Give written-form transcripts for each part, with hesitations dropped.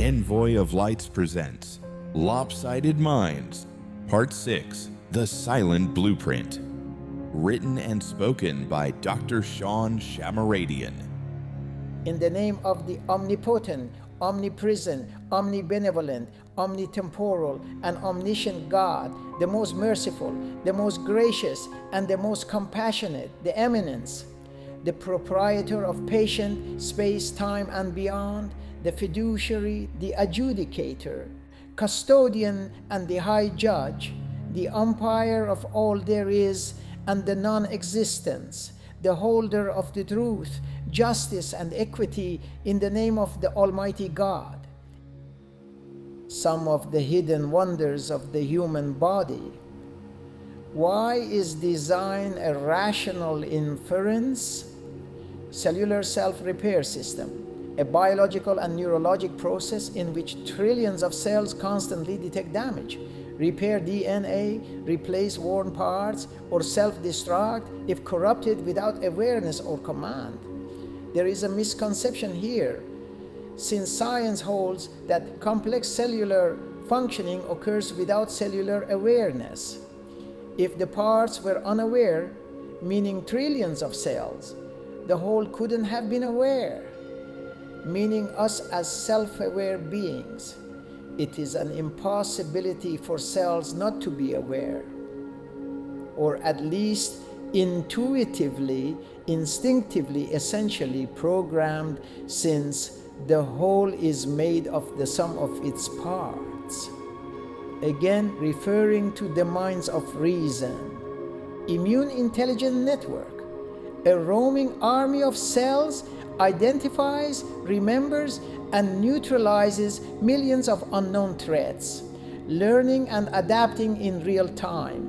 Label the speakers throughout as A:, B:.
A: Envoy of Lights presents Lopsided Minds, Part 6, The Silent Blueprint. Written and spoken by Dr. Sean Shamaradian.
B: In the name of the omnipotent, omnipresent, omnibenevolent, omnitemporal, and omniscient God, the most merciful, the most gracious, and the most compassionate, the eminence, the proprietor of patient, space, time, and beyond, the fiduciary, the adjudicator, custodian, and the high judge, the umpire of all there is and the non-existence, the holder of the truth, justice, and equity in the name of the Almighty God. Some of the hidden wonders of the human body. Why is design a rational inference? Cellular self-repair system, a biological and neurologic process in which trillions of cells constantly detect damage, repair DNA, replace worn parts, or self-destruct if corrupted without awareness or command. There is a misconception here, since science holds that complex cellular functioning occurs without cellular awareness. If the parts were unaware, meaning trillions of cells, the whole couldn't have been aware, meaning us as self-aware beings. It is an impossibility for cells not to be aware, or at least intuitively, instinctively, essentially programmed, since the whole is made of the sum of its parts. Again, referring to the minds of reason. Immune intelligent network. A roaming army of cells identifies, remembers, and neutralizes millions of unknown threats, learning and adapting in real time.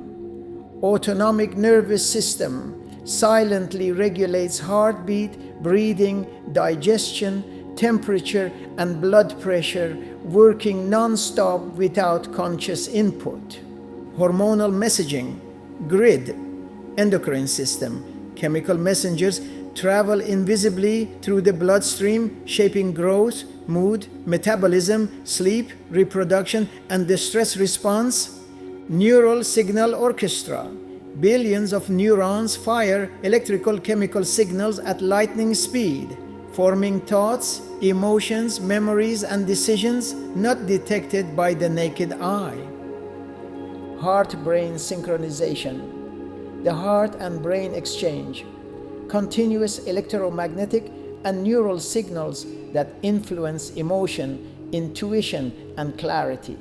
B: Autonomic nervous system silently regulates heartbeat, breathing, digestion, temperature, and blood pressure, working non-stop without conscious input. Hormonal messaging, grid, endocrine system. Chemical messengers travel invisibly through the bloodstream, shaping growth, mood, metabolism, sleep, reproduction, and the stress response. Neural signal orchestra. Billions of neurons fire electrical chemical signals at lightning speed, forming thoughts, emotions, memories, and decisions not detected by the naked eye. Heart-brain synchronization. The heart and brain exchange. Continuous electromagnetic and neural signals that influence emotion, intuition, and clarity.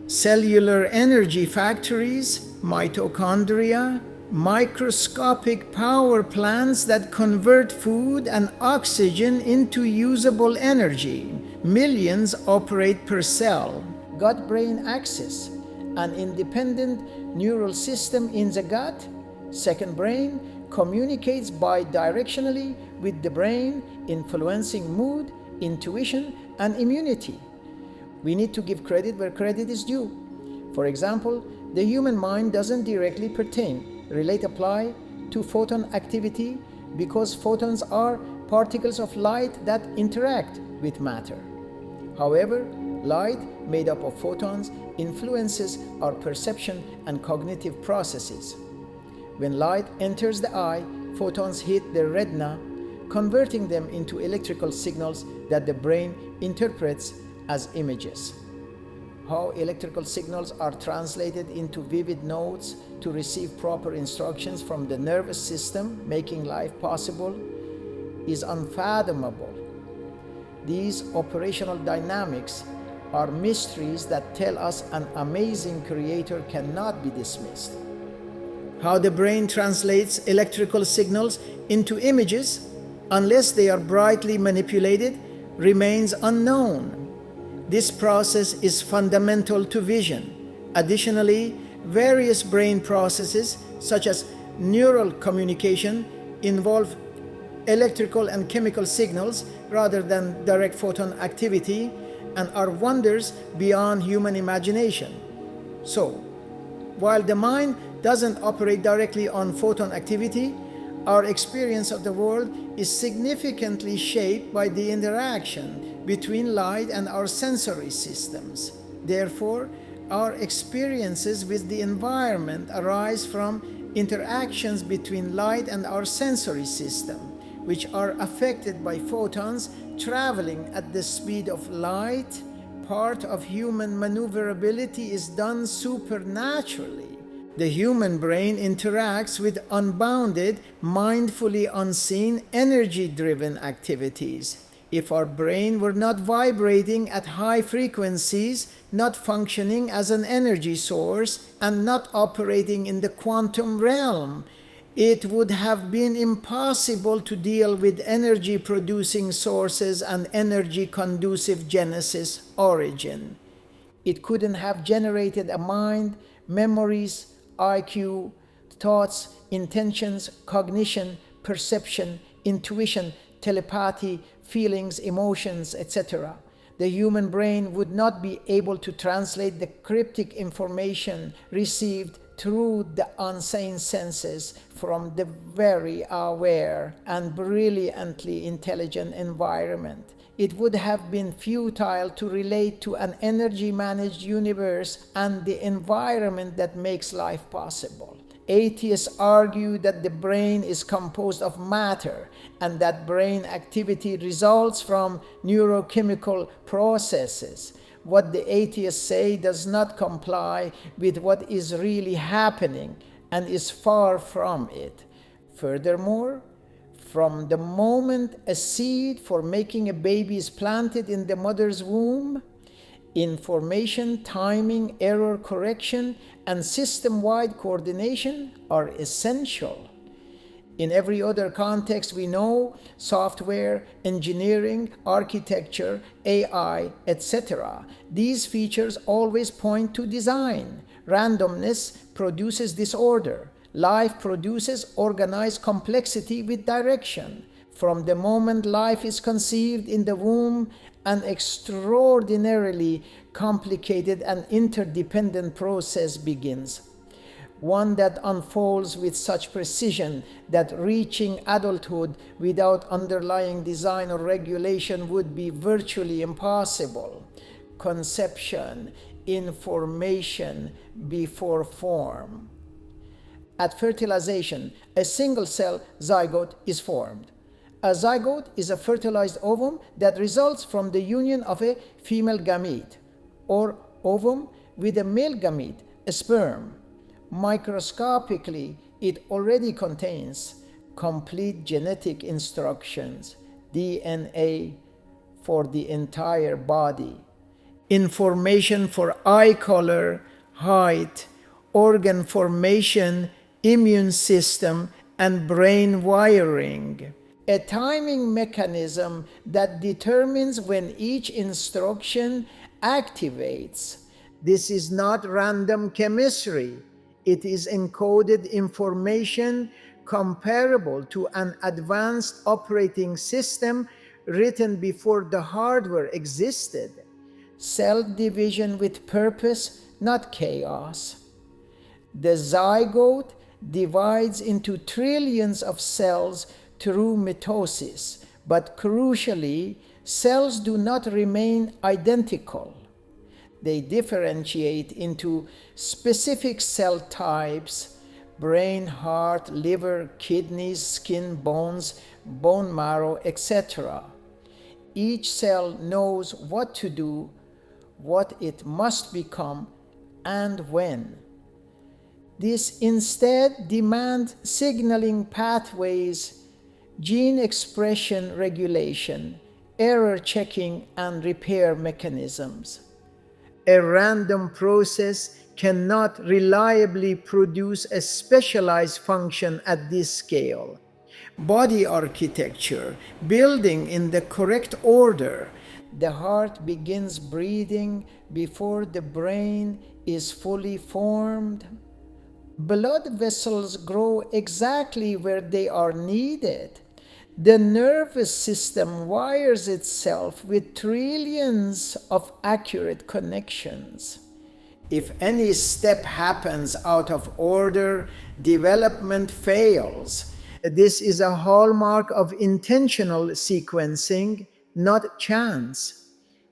B: Cellular energy factories, mitochondria, microscopic power plants that convert food and oxygen into usable energy. Millions operate per cell. Gut-brain axis, an independent neural system in the gut, second brain, communicates bidirectionally with the brain, influencing mood, intuition, and immunity. We need to give credit where credit is due. For example, the human mind doesn't directly apply to photon activity because photons are particles of light that interact with matter. However, light made up of photons influences our perception and cognitive processes. When light enters the eye, photons hit the retina, converting them into electrical signals that the brain interprets as images. How electrical signals are translated into vivid notes to receive proper instructions from the nervous system, making life possible, is unfathomable. These operational dynamics are mysteries that tell us an amazing creator cannot be dismissed. How the brain translates electrical signals into images, unless they are brightly manipulated, remains unknown. This process is fundamental to vision. Additionally, various brain processes, such as neural communication, involve electrical and chemical signals rather than direct photon activity, and are wonders beyond human imagination. So, while the mind doesn't operate directly on photon activity, Our experience of the world is significantly shaped by the interaction between light and our sensory systems. Therefore, our experiences with the environment arise from interactions between light and our sensory system, which are affected by photons traveling at the speed of light. Part of human maneuverability is done supernaturally. The human brain interacts with unbounded, mindfully unseen, energy-driven activities. If our brain were not vibrating at high frequencies, not functioning as an energy source, and not operating in the quantum realm, it would have been impossible to deal with energy-producing sources and energy-conducive genesis origin. It couldn't have generated a mind, memories, IQ, thoughts, intentions, cognition, perception, intuition, telepathy, feelings, emotions, etc. The human brain would not be able to translate the cryptic information received through the unseen senses from the very aware and brilliantly intelligent environment. It would have been futile to relate to an energy-managed universe and the environment that makes life possible. Atheists argue that the brain is composed of matter and that brain activity results from neurochemical processes. What the atheists say does not comply with what is really happening and is far from it. Furthermore, from the moment a seed for making a baby is planted in the mother's womb, information, timing, error correction, and system-wide coordination are essential. In every other context we know, software, engineering, architecture, AI, etc., these features always point to design. Randomness produces disorder. Life produces organized complexity with direction. From the moment life is conceived in the womb, an extraordinarily complicated and interdependent process begins. One that unfolds with such precision that reaching adulthood without underlying design or regulation would be virtually impossible. Conception, information before form. At fertilization, a single-cell zygote is formed. A zygote is a fertilized ovum that results from the union of a female gamete, or ovum, with a male gamete, a sperm. Microscopically, it already contains complete genetic instructions, DNA for the entire body, information for eye color, height, organ formation, immune system, and brain wiring. A timing mechanism that determines when each instruction activates. This is not random chemistry. It is encoded information comparable to an advanced operating system written before the hardware existed. Cell division with purpose, not chaos. The zygote divides into trillions of cells through mitosis, but crucially, cells do not remain identical. They differentiate into specific cell types: brain, heart, liver, kidneys, skin, bones, bone marrow, etc. Each cell knows what to do, what it must become, and when. This instead demands signaling pathways, gene expression regulation, error checking, and repair mechanisms. A random process cannot reliably produce a specialized function at this scale. Body architecture, building in the correct order. The heart begins breathing before the brain is fully formed. Blood vessels grow exactly where they are needed. The nervous system wires itself with trillions of accurate connections. If any step happens out of order, development fails. This is a hallmark of intentional sequencing, not chance.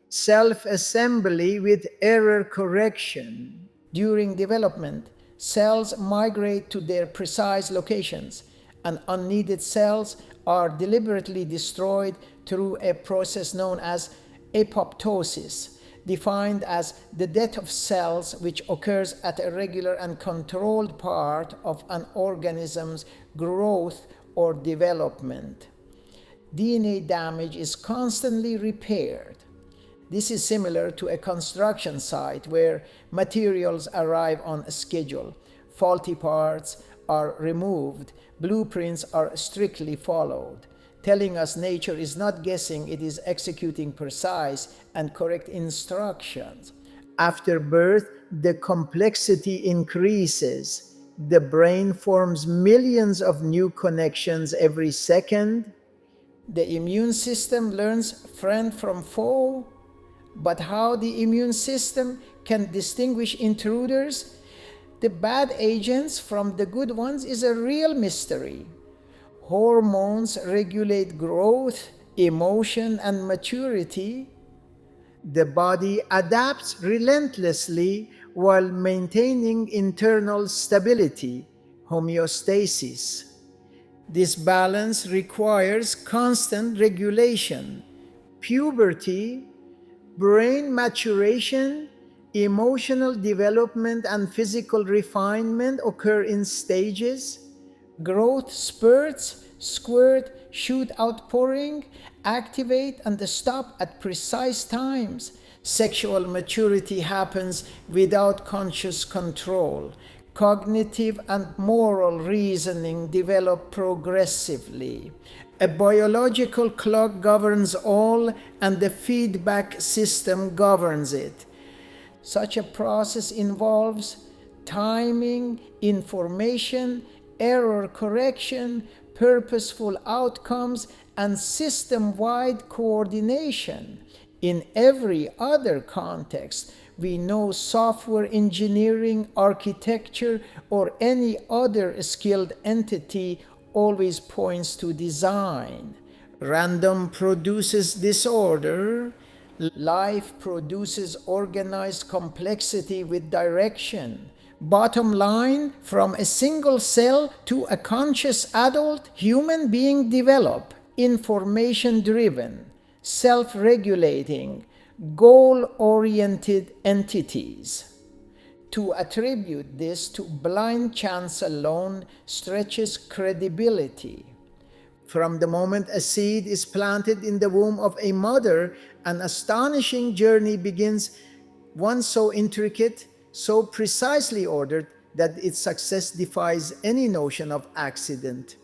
B: Self-assembly with error correction. During development, cells migrate to their precise locations, and unneeded cells are deliberately destroyed through a process known as apoptosis, defined as the death of cells which occurs at a regular and controlled part of an organism's growth or development. DNA damage is constantly repaired. This is similar to a construction site where materials arrive on a schedule. Faulty parts are removed, blueprints are strictly followed, telling us nature is not guessing, it is executing precise and correct instructions. After birth, the complexity increases. The brain forms millions of new connections every second. The immune system learns friend from foe. But how the immune system can distinguish intruders, the bad agents from the good ones, is a real mystery. Hormones regulate growth, emotion, and maturity. The body adapts relentlessly while maintaining internal stability, homeostasis. This balance requires constant regulation. Puberty, brain maturation, emotional development, and physical refinement occur in stages. Growth spurts, squirt, shoot outpouring, activate, and stop at precise times. Sexual maturity happens without conscious control. Cognitive and moral reasoning develop progressively. A biological clock governs all, and the feedback system governs it. Such a process involves timing, information, error correction, purposeful outcomes, and system-wide coordination. In every other context, we know software engineering, architecture, or any other skilled entity always points to design. Random produces disorder. Life produces organized complexity with direction. Bottom line, from a single cell to a conscious adult human being develop information-driven, self-regulating, goal-oriented entities. To attribute this to blind chance alone stretches credibility. From the moment a seed is planted in the womb of a mother, an astonishing journey begins, one so intricate, so precisely ordered that its success defies any notion of accident.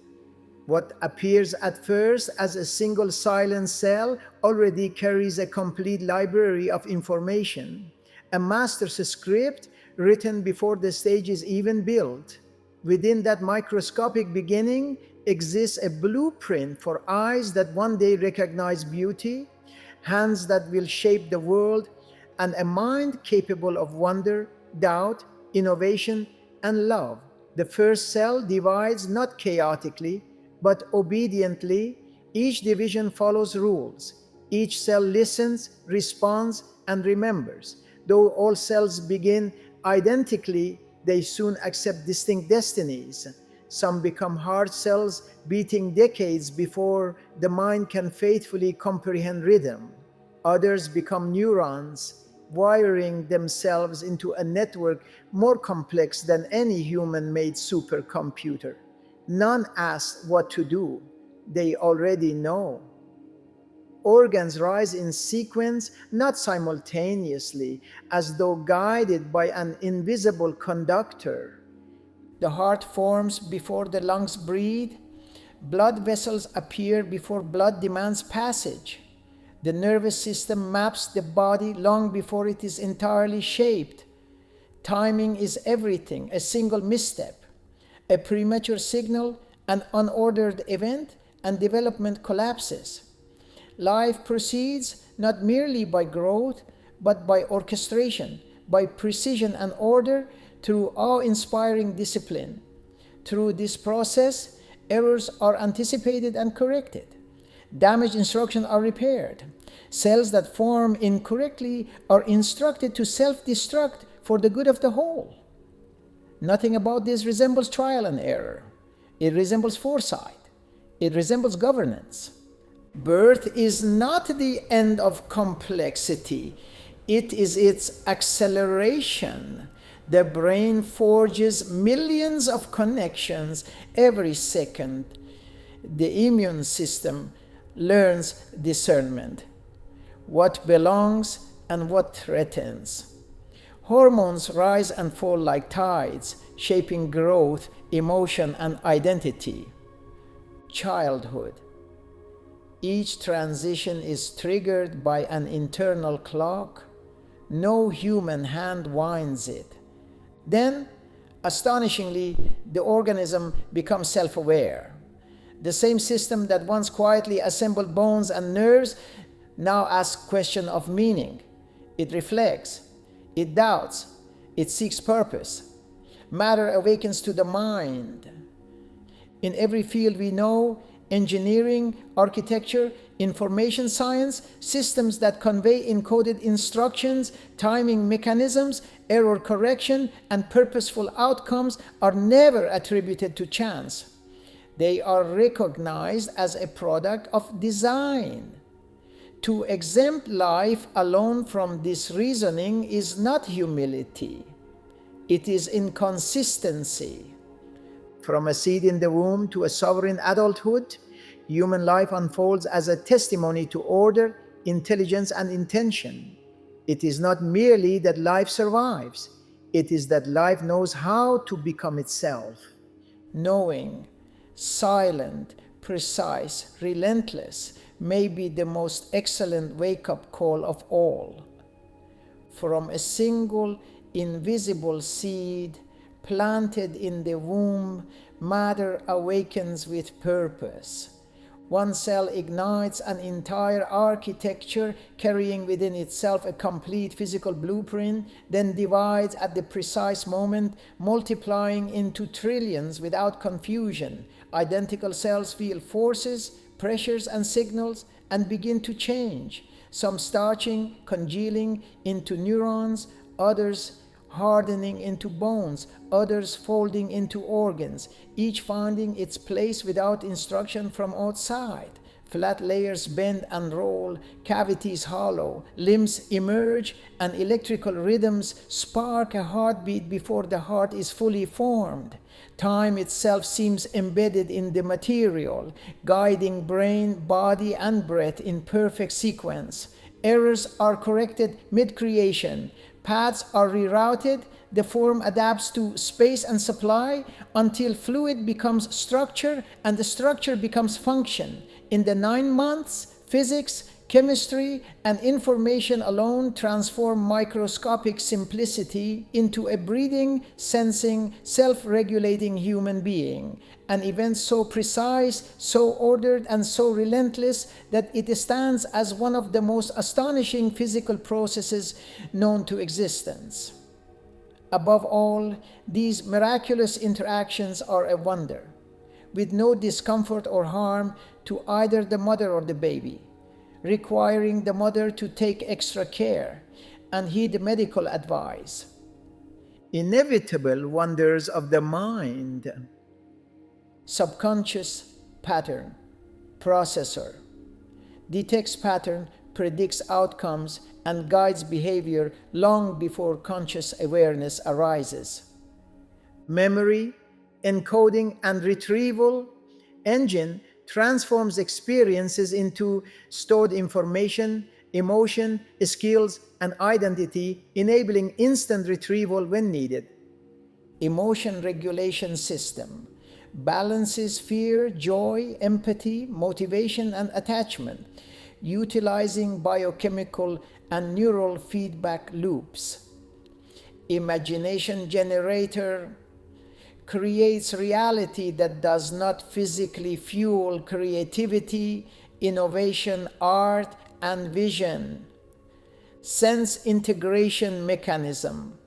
B: What appears at first as a single silent cell already carries a complete library of information, a master's script written before the stage is even built. Within that microscopic beginning exists a blueprint for eyes that one day recognize beauty, hands that will shape the world, and a mind capable of wonder, doubt, innovation, and love. The first cell divides not chaotically, but obediently. Each division follows rules. Each cell listens, responds, and remembers. Though all cells begin identically, they soon accept distinct destinies. Some become heart cells, beating decades before the mind can faithfully comprehend rhythm. Others become neurons, wiring themselves into a network more complex than any human-made supercomputer. None asked what to do. They already know. Organs rise in sequence, not simultaneously, as though guided by an invisible conductor. The heart forms before the lungs breathe. Blood vessels appear before blood demands passage. The nervous system maps the body long before it is entirely shaped. Timing is everything. A single misstep, a premature signal, an unordered event, and development collapses. Life proceeds not merely by growth, but by orchestration, by precision and order, through awe-inspiring discipline. Through this process, Errors are anticipated and corrected. Damaged instructions are repaired. Cells that form incorrectly are instructed to self-destruct for the good of the whole. Nothing about this resembles trial and error. It resembles foresight. It resembles governance. Birth is not the end of complexity. It is its acceleration. The brain forges millions of connections every second. The immune system learns discernment, what belongs and what threatens. Hormones rise and fall like tides, shaping growth, emotion, and identity. Childhood. Each transition is triggered by an internal clock. No human hand winds it. Then, astonishingly, the organism becomes self-aware. The same system that once quietly assembled bones and nerves now asks questions of meaning. It reflects. It doubts. It seeks purpose. Matter awakens to the mind. In every field we know, engineering, architecture, information science, systems that convey encoded instructions, timing mechanisms, error correction, and purposeful outcomes are never attributed to chance. They are recognized as a product of design. To exempt life alone from this reasoning is not humility. It is inconsistency. From a seed in the womb to a sovereign adulthood, human life unfolds as a testimony to order, intelligence, and intention. It is not merely that life survives. It is that life knows how to become itself. Knowing, silent, precise, relentless may be the most excellent wake-up call of all. From a single invisible seed planted in the womb, matter awakens with purpose. One cell ignites an entire architecture carrying within itself a complete physical blueprint, then divides at the precise moment, multiplying into trillions without confusion. Identical cells feel forces, pressures, and signals and begin to change, some starching, congealing into neurons, others hardening into bones, others folding into organs, each finding its place without instruction from outside. Flat layers bend and roll, cavities hollow, limbs emerge, and electrical rhythms spark a heartbeat before the heart is fully formed. Time itself seems embedded in the material, guiding brain, body, and breath in perfect sequence. Errors are corrected mid-creation. Paths are rerouted, the form adapts to space and supply until fluid becomes structure and the structure becomes function. In the 9 months, physics, chemistry, and information alone transform microscopic simplicity into a breathing, sensing, self-regulating human being. An event so precise, so ordered, and so relentless that it stands as one of the most astonishing physical processes known to existence. Above all, these miraculous interactions are a wonder, with no discomfort or harm to either the mother or the baby, requiring the mother to take extra care and heed medical advice. Inevitable wonders of the mind. Subconscious pattern, processor, detects pattern, predicts outcomes, and guides behavior long before conscious awareness arises. Memory, encoding, and retrieval engine transforms experiences into stored information, emotion, skills, and identity, enabling instant retrieval when needed. Emotion regulation system balances fear, joy, empathy, motivation, and attachment, utilizing biochemical and neural feedback loops. Imagination generator creates reality that does not physically fuel creativity, innovation, art, and vision. Sense integration mechanism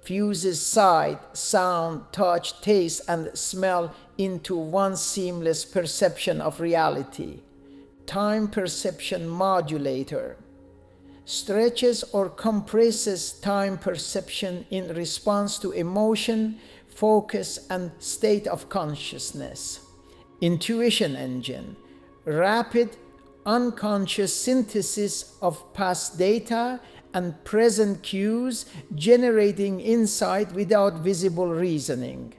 B: fuses sight, sound, touch, taste, and smell into one seamless perception of reality. Time perception modulator stretches or compresses time perception in response to emotion, focus, and state of consciousness. Intuition engine, rapid, unconscious synthesis of past data and present cues, generating insight without visible reasoning.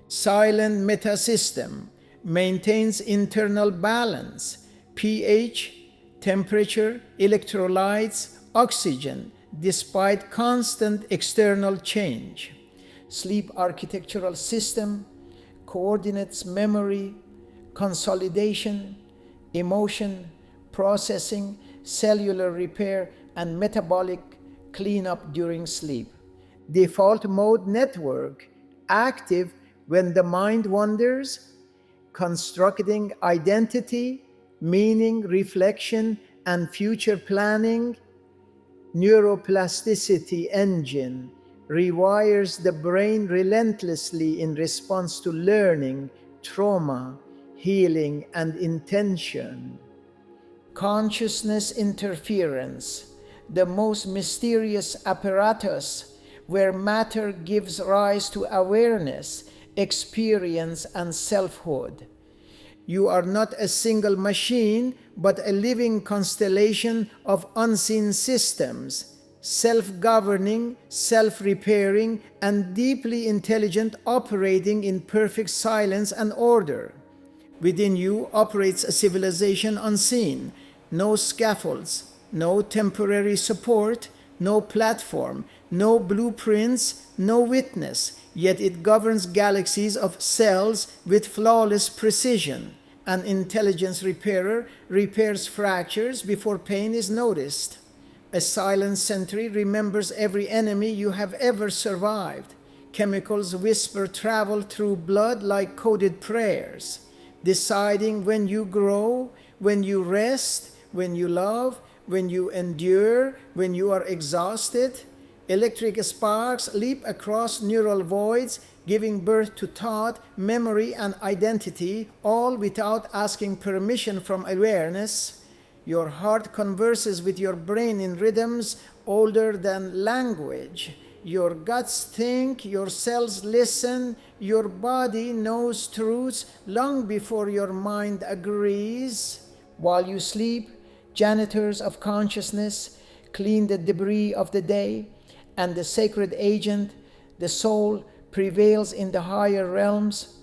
B: Silent metasystem maintains internal balance, pH, temperature, electrolytes, oxygen, despite constant external change. Sleep architectural system coordinates memory, consolidation, emotion, processing, cellular repair, and metabolic cleanup during sleep. Default mode network active when the mind wanders, constructing identity, meaning, reflection, and future planning. Neuroplasticity engine rewires the brain relentlessly in response to learning, trauma, healing, and intention. Consciousness interference, the most mysterious apparatus where matter gives rise to awareness, experience, and selfhood. You are not a single machine, but a living constellation of unseen systems, self-governing, self-repairing, and deeply intelligent, operating in perfect silence and order. Within you operates a civilization unseen, no scaffolds, no temporary support, no platform, no blueprints, no witness, yet it governs galaxies of cells with flawless precision. An intelligence repairer repairs fractures before pain is noticed. A silent sentry remembers every enemy you have ever survived. Chemicals whisper travel through blood like coded prayers, deciding when you grow, when you rest, when you love, when you endure, when you are exhausted. Electric sparks leap across neural voids, giving birth to thought, memory, and identity, all without asking permission from awareness. Your heart converses with your brain in rhythms older than language. Your guts think, your cells listen, your body knows truths long before your mind agrees. While you sleep, janitors of consciousness clean the debris of the day, and the sacred agent, the soul, prevails in the higher realms.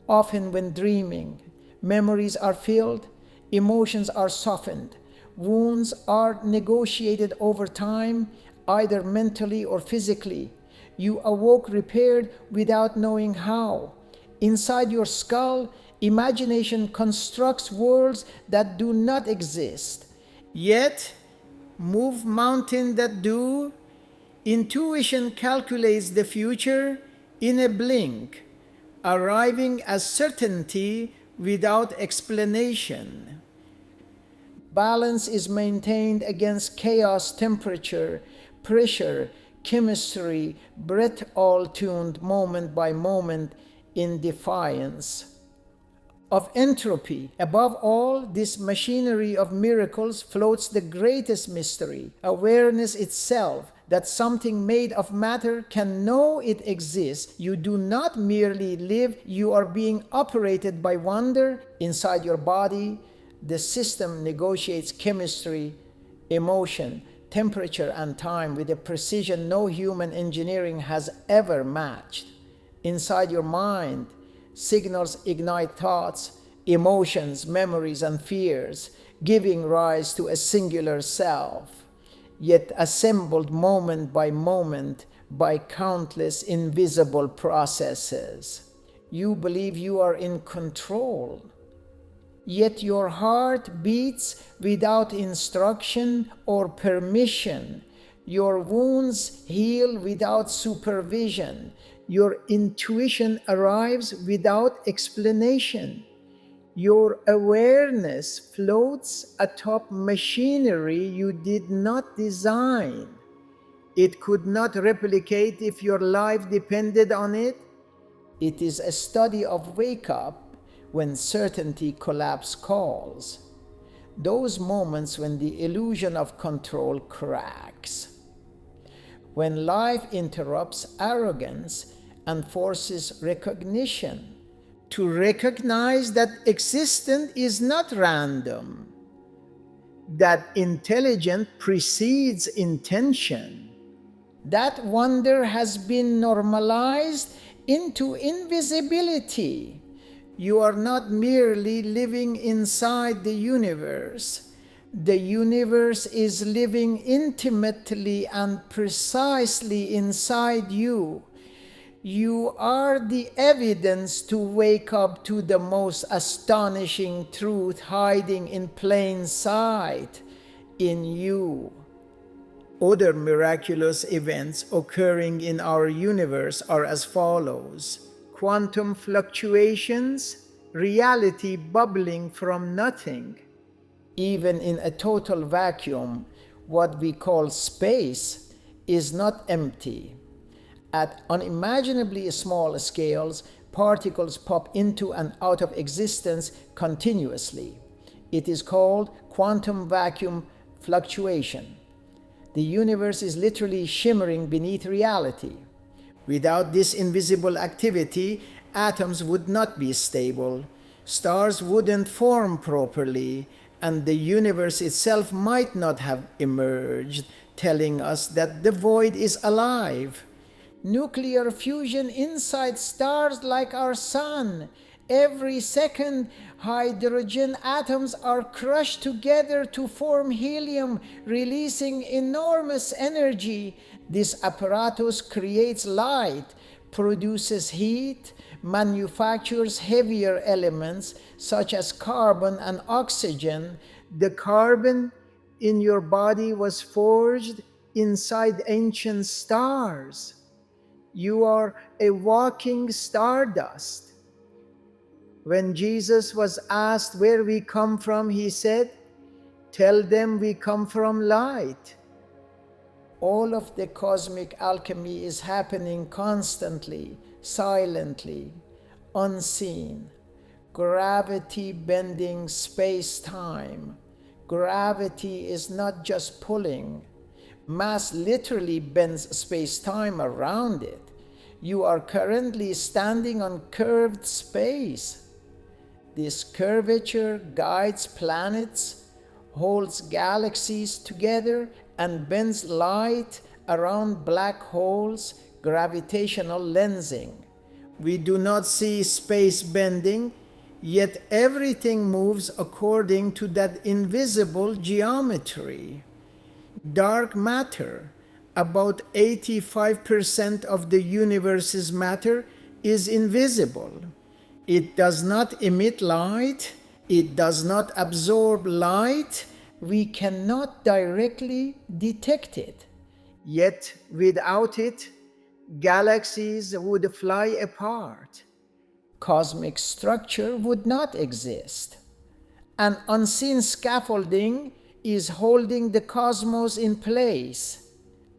B: Often when dreaming, memories are filled, emotions are softened, wounds are negotiated over time, either mentally or physically. You awoke repaired without knowing how. Inside your skull, imagination constructs worlds that do not exist, yet move mountains that do. Intuition calculates the future in a blink, arriving as certainty without explanation. Balance is maintained against chaos, temperature, pressure, chemistry, breath, all tuned moment by moment in defiance of entropy. Above all, this machinery of miracles floats the greatest mystery, awareness itself, that something made of matter can know it exists. You do not merely live, you are being operated by wonder inside your body. The system negotiates chemistry, emotion, temperature, and time with a precision no human engineering has ever matched. Inside your mind, signals ignite thoughts, emotions, memories, and fears, giving rise to a singular self, yet assembled moment by moment by countless invisible processes. You believe you are in control, yet your heart beats without instruction or permission. Your wounds heal without supervision. Your intuition arrives without explanation. Your awareness floats atop machinery you did not design. It could not replicate if your life depended on it. It is a study of wake up when certainty collapse calls. Those moments when the illusion of control cracks. When life interrupts arrogance and forces recognition. To recognize that existence is not random, that intelligence precedes intention. That wonder has been normalized into invisibility. You are not merely living inside the universe. The universe is living intimately and precisely inside you. You are the evidence to wake up to the most astonishing truth hiding in plain sight in you. Other miraculous events occurring in our universe are as follows: quantum fluctuations, reality bubbling from nothing. Even in a total vacuum, what we call space is not empty. At unimaginably small scales, particles pop into and out of existence continuously. It is called quantum vacuum fluctuation. The universe is literally shimmering beneath reality. Without this invisible activity, atoms would not be stable, stars wouldn't form properly, and the universe itself might not have emerged, telling us that the void is alive. Nuclear fusion inside stars like our sun. Every second, hydrogen atoms are crushed together to form helium, releasing enormous energy. This apparatus creates light, produces heat, manufactures heavier elements such as carbon and oxygen. The carbon in your body was forged inside ancient stars. You are a walking stardust. When Jesus was asked where we come from, he said, "Tell them we come from light." All of the cosmic alchemy is happening constantly, silently, unseen. Gravity bending space-time. Gravity is not just pulling. Mass literally bends space-time around it. You are currently standing on curved space. This curvature guides planets, holds galaxies together, and bends light around black holes, gravitational lensing. We do not see space bending, yet everything moves according to that invisible geometry. Dark matter, about 85% of the universe's matter, is invisible. It does not emit light, it does not absorb light, we cannot directly detect it. Yet without it, galaxies would fly apart. Cosmic structure would not exist. An unseen scaffolding is holding the cosmos in place.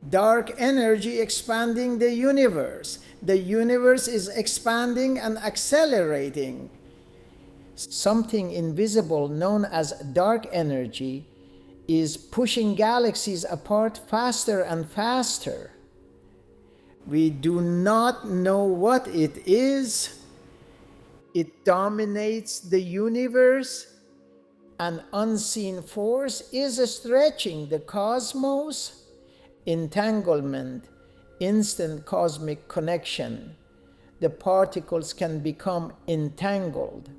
B: Dark energy expanding the universe. The universe is expanding and accelerating. Something invisible known as dark energy is pushing galaxies apart faster and faster. We do not know what it is. It dominates the universe. An unseen force is stretching the cosmos. Entanglement, instant cosmic connection. The particles can become entangled.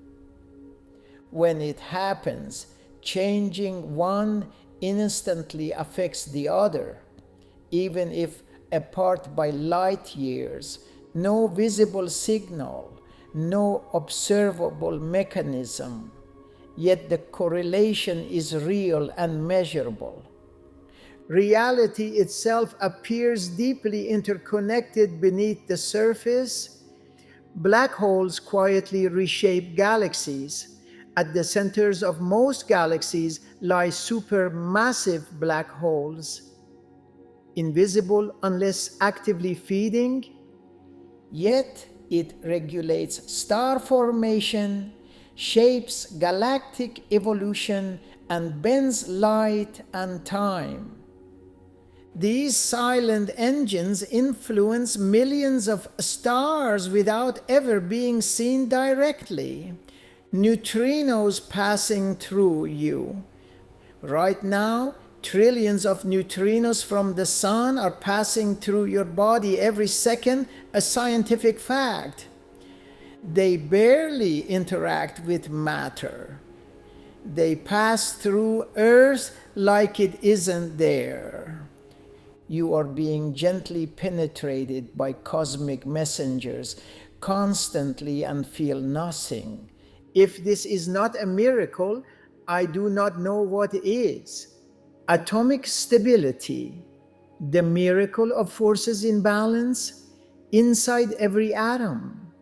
B: When it happens, changing one instantly affects the other, even if apart by light years. No visible signal, no observable mechanism. Yet the correlation is real and measurable. Reality itself appears deeply interconnected beneath the surface. Black holes quietly reshape galaxies. At the centers of most galaxies lie supermassive black holes. invisible unless actively feeding, yet it regulates star formation, shapes galactic evolution, and bends light and time. These silent engines influence millions of stars without ever being seen directly. Neutrinos passing through you. Right now, trillions of neutrinos from the sun are passing through your body every second, a scientific fact. They barely interact with matter. They pass through Earth like it isn't there. You are being gently penetrated by cosmic messengers constantly and feel nothing. If this is not a miracle, I do not know what is. Atomic stability, the miracle of forces in balance inside every atom.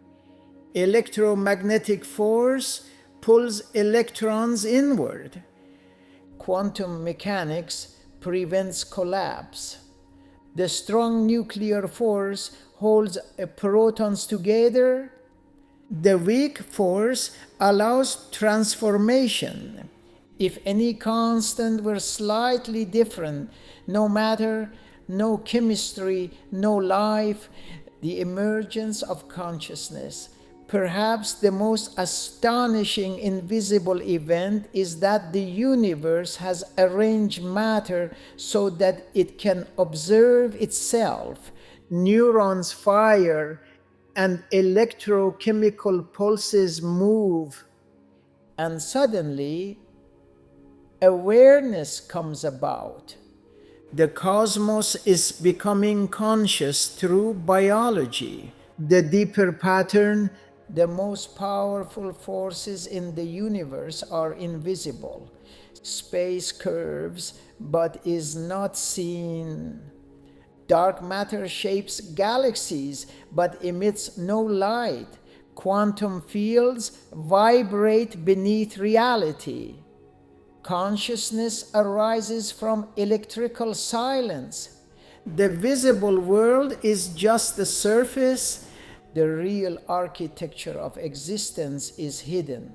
B: Electromagnetic force pulls electrons inward. Quantum mechanics prevents collapse. The strong nuclear force holds protons together. The weak force allows transformation. If any constant were slightly different, no matter, no chemistry, no life, the emergence of consciousness. Perhaps the most astonishing invisible event is that the universe has arranged matter so that it can observe itself. Neurons fire and electrochemical pulses move. And suddenly, awareness comes about. The cosmos is becoming conscious through biology. The deeper pattern, the most powerful forces in the universe are invisible. Space curves, but is not seen. Dark matter shapes galaxies, but emits no light. Quantum fields vibrate beneath reality. Consciousness arises from electrical silence. The visible world is just the surface. The real architecture of existence is hidden.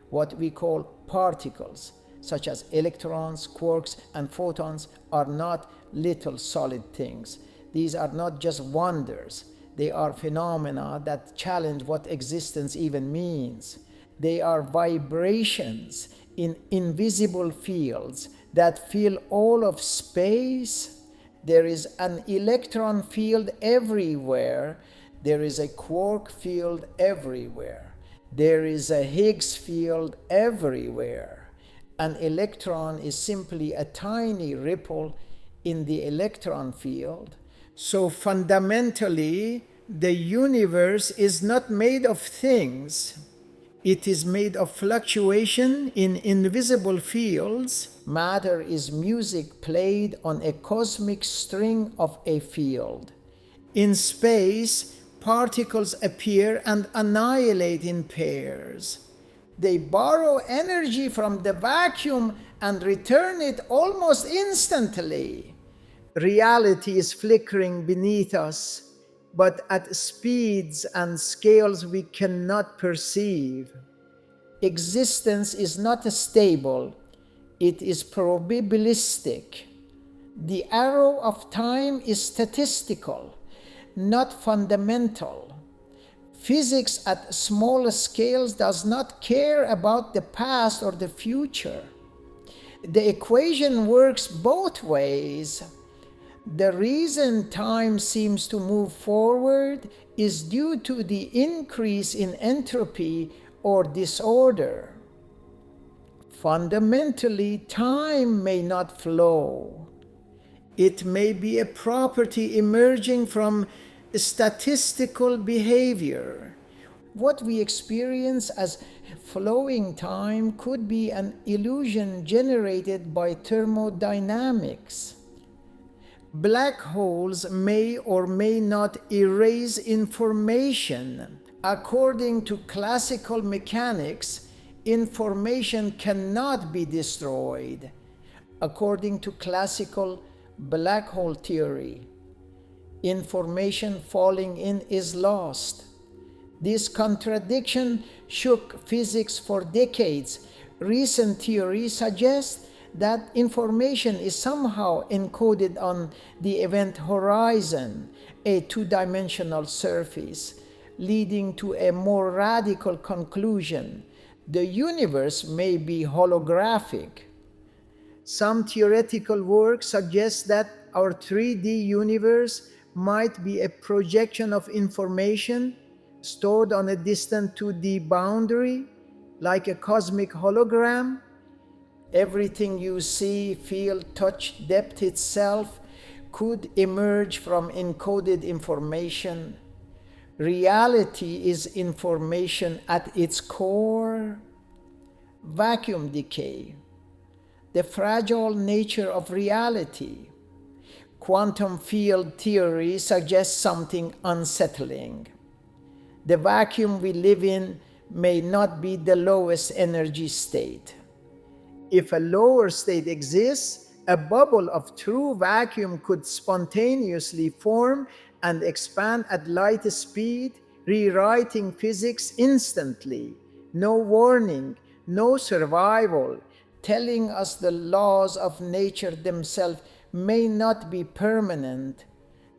B: What we call particles, such as electrons, quarks, and photons, are not little solid things. These are not just wonders. They are phenomena that challenge what existence even means. They are vibrations in invisible fields that fill all of space. There is an electron field everywhere. There is a quark field everywhere. There is a Higgs field everywhere. An electron is simply a tiny ripple in the electron field. So fundamentally, the universe is not made of things. It is made of fluctuation in invisible fields. Matter is music played on a cosmic string of a field. In space, particles appear and annihilate in pairs. They borrow energy from the vacuum and return it almost instantly. Reality is flickering beneath us, but at speeds and scales we cannot perceive. Existence is not stable, it is probabilistic. The arrow of time is statistical, not fundamental. Physics at small scales does not care about the past or the future. The equation works both ways. The reason time seems to move forward is due to the increase in entropy or disorder. Fundamentally, time may not flow. It may be a property emerging from statistical behavior. What we experience as flowing time could be an illusion generated by thermodynamics. Black holes may or may not erase information. According to classical mechanics, information cannot be destroyed. According to classical Black hole theory. Information falling in is lost. This contradiction shook physics for decades. Recent theory suggests that information is somehow encoded on the event horizon, a two-dimensional surface, leading to a more radical conclusion. The universe may be holographic. Some theoretical work suggests that our 3D universe might be a projection of information stored on a distant 2D boundary, like a cosmic hologram. Everything you see, feel, touch, depth itself could emerge from encoded information. Reality is information at its core. Vacuum decay. The fragile nature of reality. Quantum field theory suggests something unsettling. The vacuum we live in may not be the lowest energy state. If a lower state exists, a bubble of true vacuum could spontaneously form and expand at light speed, rewriting physics instantly. No warning, no survival, telling us the laws of nature themselves may not be permanent.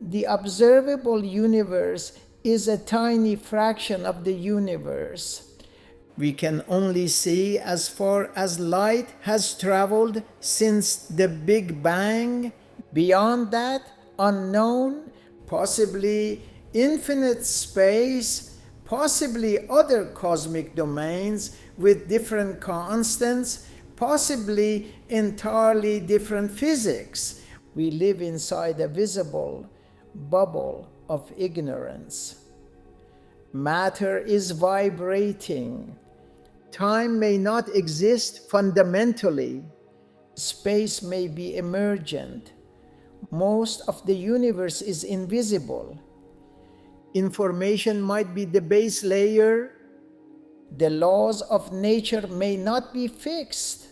B: The observable universe is a tiny fraction of the universe. We can only see as far as light has traveled since the Big Bang. Beyond that, unknown, possibly infinite space, possibly other cosmic domains with different constants, possibly entirely different physics. We live inside a visible bubble of ignorance. Matter is vibrating. Time may not exist fundamentally. Space may be emergent. Most of the universe is invisible. Information might be the base layer. The laws of nature may not be fixed.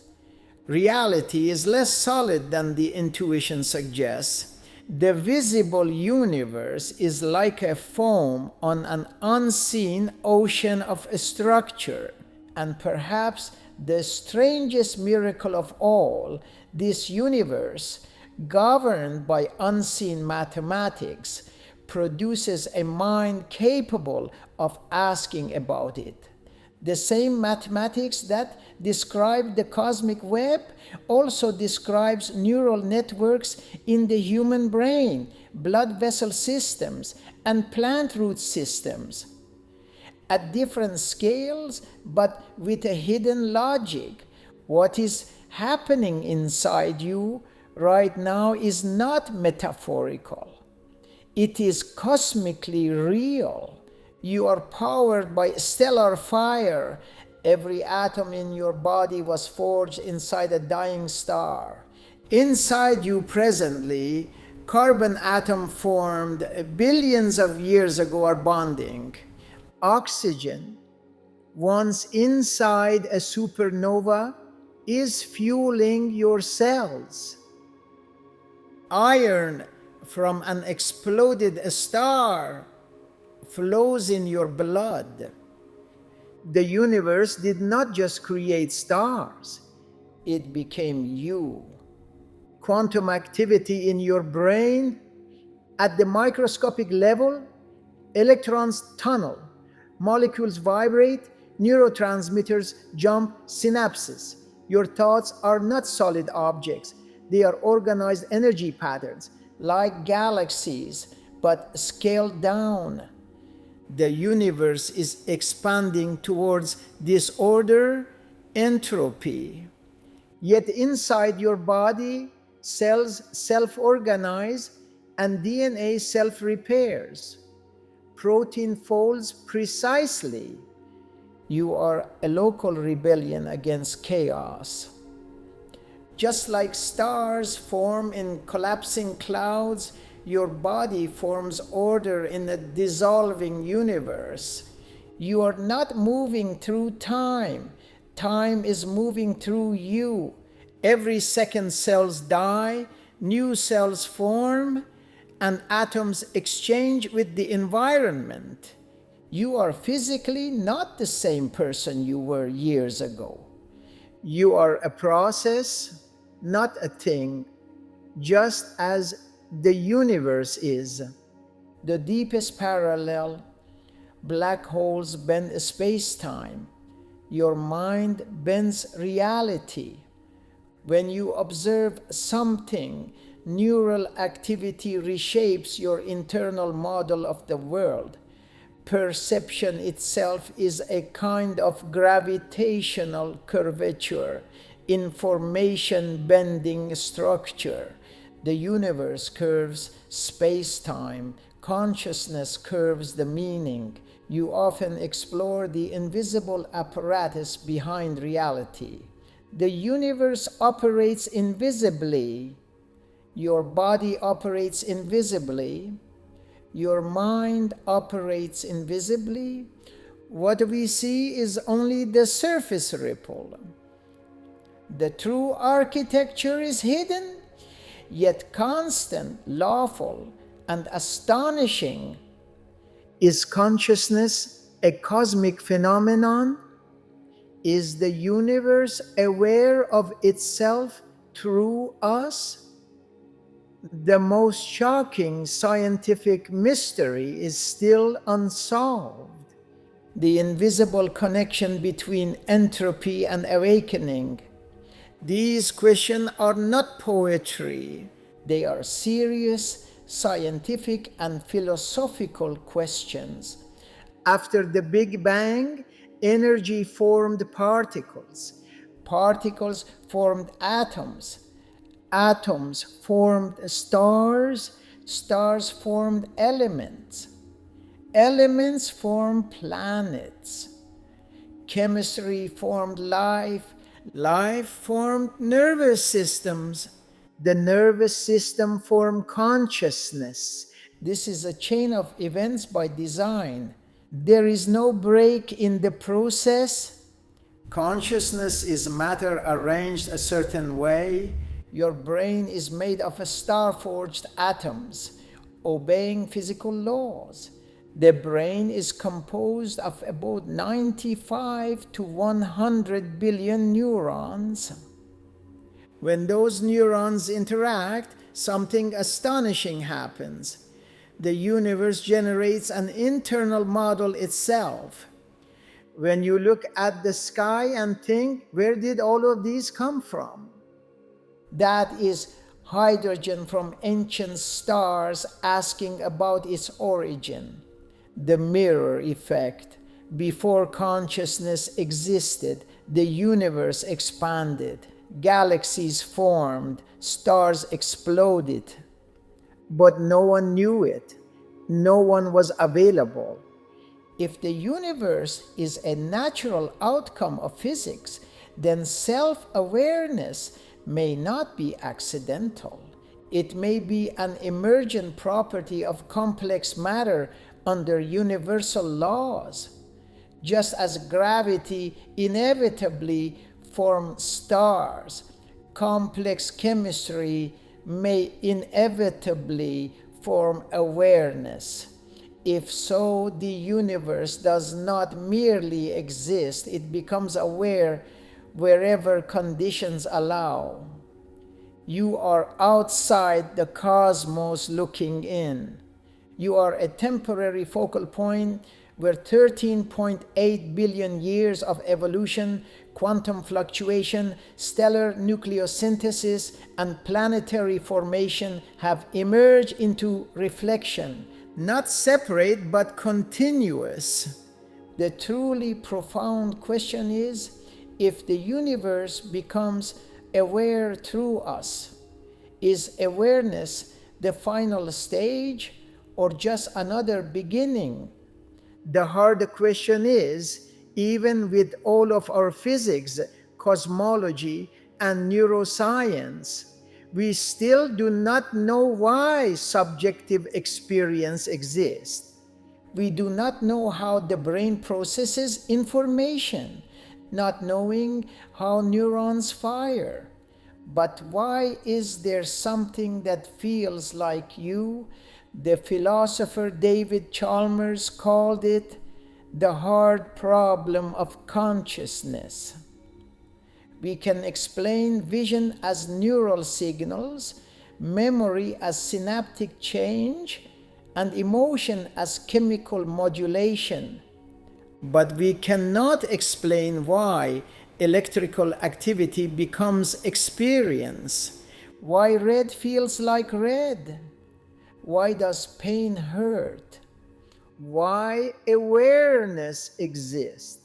B: Reality is less solid than the intuition suggests. The visible universe is like a foam on an unseen ocean of structure. And perhaps the strangest miracle of all, this universe, governed by unseen mathematics, produces a mind capable of asking about it. The same mathematics that describe the cosmic web also describes neural networks in the human brain, blood vessel systems, and plant root systems. At different scales, but with a hidden logic. What is happening inside you right now is not metaphorical. It is cosmically real. You are powered by stellar fire. Every atom in your body was forged inside a dying star. Inside you presently, carbon atom formed billions of years ago are bonding. Oxygen, once inside a supernova, is fueling your cells. Iron from an exploded star flows in your blood. The universe did not just create stars, it became you. Quantum activity in your brain, at the microscopic level, electrons tunnel, molecules vibrate, neurotransmitters jump, synapses. Your thoughts are not solid objects. They are organized energy patterns, like galaxies, but scaled down. The universe is expanding towards disorder, entropy. Yet inside your body, cells self-organize and DNA self-repairs. Protein folds precisely. You are a local rebellion against chaos. Just like stars form in collapsing clouds, your body forms order in a dissolving universe. You are not moving through time. Time is moving through you. Every second cells die, new cells form, and atoms exchange with the environment. You are physically not the same person you were years ago. You are a process, not a thing, just as the universe is. The deepest parallel: black holes bend space-time. Your mind bends reality. When you observe something, neural activity reshapes your internal model of the world. Perception itself is a kind of gravitational curvature, information bending structure. The universe curves space-time. Consciousness curves the meaning. You often explore the invisible apparatus behind reality. The universe operates invisibly. Your body operates invisibly. Your mind operates invisibly. What we see is only the surface ripple. The true architecture is hidden, yet constant, lawful, and astonishing. Is consciousness a cosmic phenomenon? Is the universe aware of itself through us? The most shocking scientific mystery is still unsolved: the invisible connection between entropy and awakening. These questions are not poetry. They are serious, scientific, and philosophical questions. After the Big Bang, energy formed particles. Particles formed atoms. Atoms formed stars. Stars formed elements. Elements formed planets. Chemistry formed life. Life formed nervous systems. The nervous system formed consciousness. This is a chain of events by design. There is no break in the process. Consciousness is matter arranged a certain way. Your brain is made of star-forged atoms, obeying physical laws. The brain is composed of about 95 to 100 billion neurons. When those neurons interact, something astonishing happens. The universe generates an internal model itself. When you look at the sky and think, where did all of these come from? That is hydrogen from ancient stars asking about its origin. The mirror effect. Before consciousness existed, the universe expanded. Galaxies formed. Stars exploded. But no one knew it. No one was available. If the universe is a natural outcome of physics, then self-awareness may not be accidental. It may be an emergent property of complex matter under universal laws. Just as gravity inevitably forms stars, complex chemistry may inevitably form awareness. If so, the universe does not merely exist, it becomes aware wherever conditions allow. You are outside the cosmos looking in. You are a temporary focal point where 13.8 billion years of evolution, quantum fluctuation, stellar nucleosynthesis, and planetary formation have emerged into reflection, not separate but continuous. The truly profound question is, if the universe becomes aware through us, is awareness the final stage or just another beginning? The hard question is, even with all of our physics, cosmology, and neuroscience, we still do not know why subjective experience exists. We do not know how the brain processes information, not knowing how neurons fire. But why is there something that feels like you? The philosopher David Chalmers called it the hard problem of consciousness. We can explain vision as neural signals, memory as synaptic change, and emotion as chemical modulation. But we cannot explain why electrical activity becomes experience, why red feels like red, why does pain hurt, why awareness exists.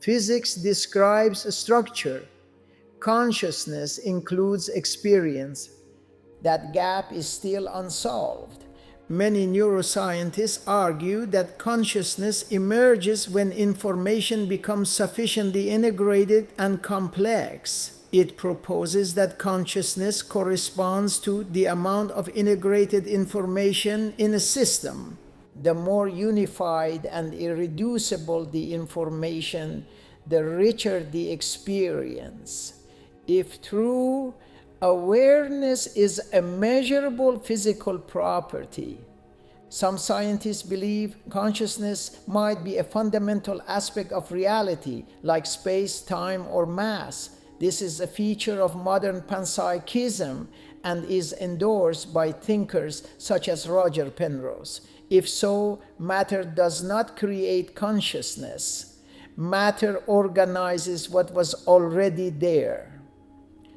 B: Physics describes a structure. Consciousness includes experience. That gap is still unsolved. Many neuroscientists argue that consciousness emerges when information becomes sufficiently integrated and complex. It proposes that consciousness corresponds to the amount of integrated information in a system. The more unified and irreducible the information, the richer the experience. If true, awareness is a measurable physical property. Some scientists believe consciousness might be a fundamental aspect of reality, like space, time, or mass. This is a feature of modern panpsychism and is endorsed by thinkers such as Roger Penrose. If so, matter does not create consciousness. Matter organizes what was already there.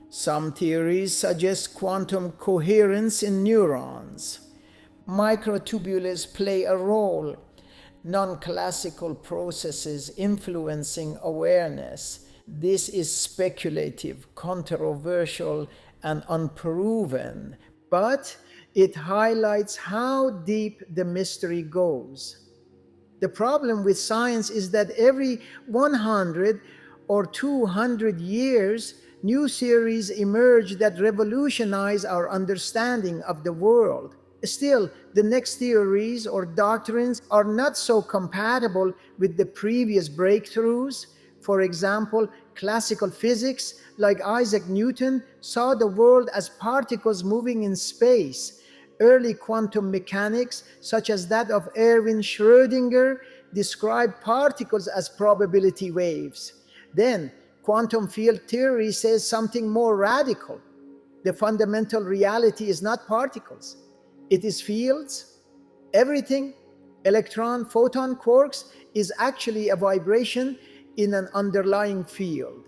B: Some theories suggest quantum coherence in neurons. Microtubules play a role, non-classical processes influencing awareness. This is speculative, controversial, and unproven, but it highlights how deep the mystery goes. The problem with science is that every 100 or 200 years, new theories emerge that revolutionize our understanding of the world. Still, the next theories or doctrines are not so compatible with the previous breakthroughs. For example, classical physics, like Isaac Newton, saw the world as particles moving in space. Early quantum mechanics, such as that of Erwin Schrödinger, described particles as probability waves. Then, quantum field theory says something more radical. The fundamental reality is not particles. It is fields. Everything, electron, photon, quarks, is actually a vibration in an underlying field.